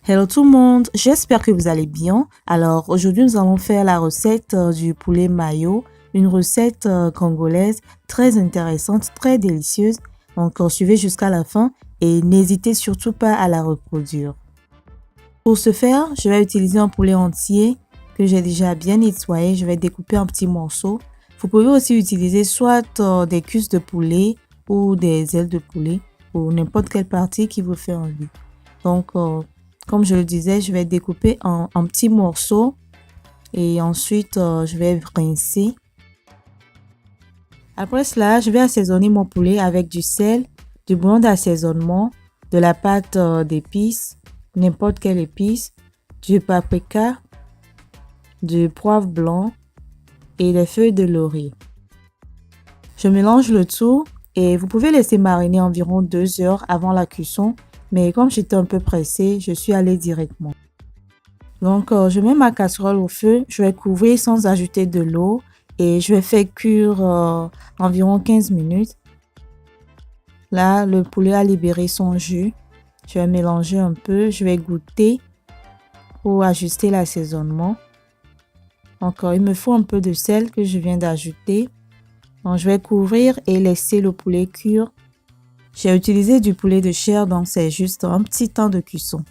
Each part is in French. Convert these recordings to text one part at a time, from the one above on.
Hello tout le monde, j'espère que vous allez bien. Alors aujourd'hui nous allons faire la recette du poulet mayo, une recette congolaise très intéressante, très délicieuse. Donc suivez jusqu'à la fin et n'hésitez surtout pas à la reproduire. Pour ce faire, je vais utiliser un poulet entier que j'ai déjà bien nettoyé. Je vais découper en petits morceaux. Vous pouvez aussi utiliser soit des cuisses de poulet ou des ailes de poulet ou n'importe quelle partie qui vous fait envie. Donc comme je le disais, je vais découper en petits morceaux et ensuite je vais rincer. Après cela, je vais assaisonner mon poulet avec du sel, du bouillon d'assaisonnement, de la pâte d'épices, n'importe quelle épice, du paprika, du poivre blanc et des feuilles de laurier. Je mélange le tout et vous pouvez laisser mariner environ 2 heures avant la cuisson. Mais comme j'étais un peu pressée, je suis allée directement. Donc, je mets ma casserole au feu. Je vais couvrir sans ajouter de l'eau. Et je vais faire cuire environ 15 minutes. Là, le poulet a libéré son jus. Je vais mélanger un peu. Je vais goûter pour ajuster l'assaisonnement. Encore, il me faut un peu de sel que je viens d'ajouter. Donc, je vais couvrir et laisser le poulet cuire. J'ai utilisé du poulet de chair, donc c'est juste un petit temps de cuisson.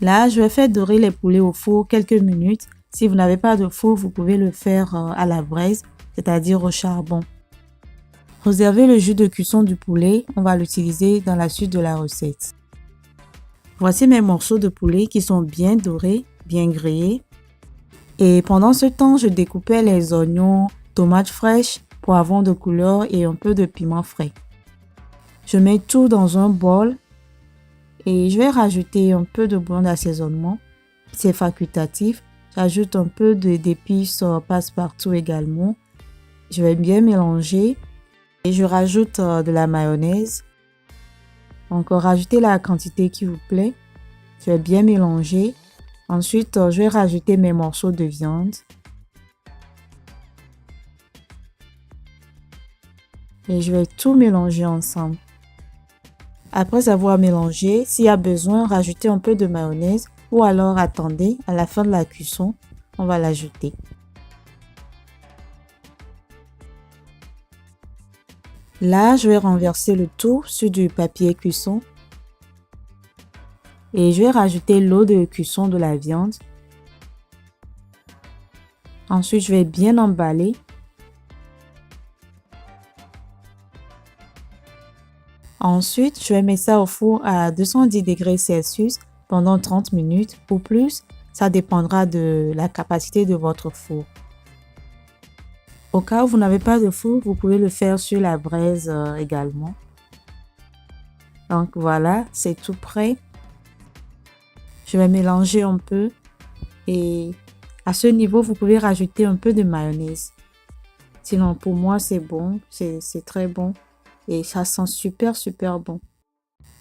Là, je vais faire dorer les poulets au four quelques minutes. Si vous n'avez pas de four, vous pouvez le faire à la braise, c'est-à-dire au charbon. Réservez le jus de cuisson du poulet, on va l'utiliser dans la suite de la recette. Voici mes morceaux de poulet qui sont bien dorés, bien grillés. Et pendant ce temps, je découpais les oignons, tomates fraîches, poivrons de couleur et un peu de piment frais. Je mets tout dans un bol et je vais rajouter un peu de bouillon d'assaisonnement. C'est facultatif. J'ajoute un peu d'épices passe-partout également. Je vais bien mélanger et je rajoute de la mayonnaise. Encore rajoutez la quantité qui vous plaît. Je vais bien mélanger. Ensuite, je vais rajouter mes morceaux de viande. Et je vais tout mélanger ensemble. Après avoir mélangé, s'il y a besoin, rajoutez un peu de mayonnaise ou alors attendez, à la fin de la cuisson, on va l'ajouter. Là, je vais renverser le tout sur du papier cuisson et je vais rajouter l'eau de cuisson de la viande. Ensuite, je vais bien emballer. Ensuite, je vais mettre ça au four à 210 degrés Celsius pendant 30 minutes ou plus. Ça dépendra de la capacité de votre four. Au cas où vous n'avez pas de four, vous pouvez le faire sur la braise également. Donc voilà, c'est tout prêt. Je vais mélanger un peu et à ce niveau, vous pouvez rajouter un peu de mayonnaise. Sinon, pour moi, c'est bon, c'est très bon. Et ça sent super bon.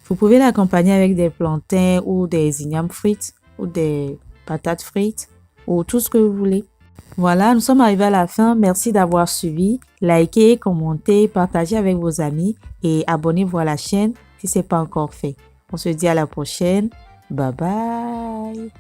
Vous pouvez l'accompagner avec des plantains ou des ignames frites ou des patates frites ou tout ce que vous voulez. Voilà, nous sommes arrivés à la fin. Merci d'avoir suivi. Likez, commentez, partagez avec vos amis et abonnez-vous à la chaîne si ce n'est pas encore fait. On se dit à la prochaine. Bye bye.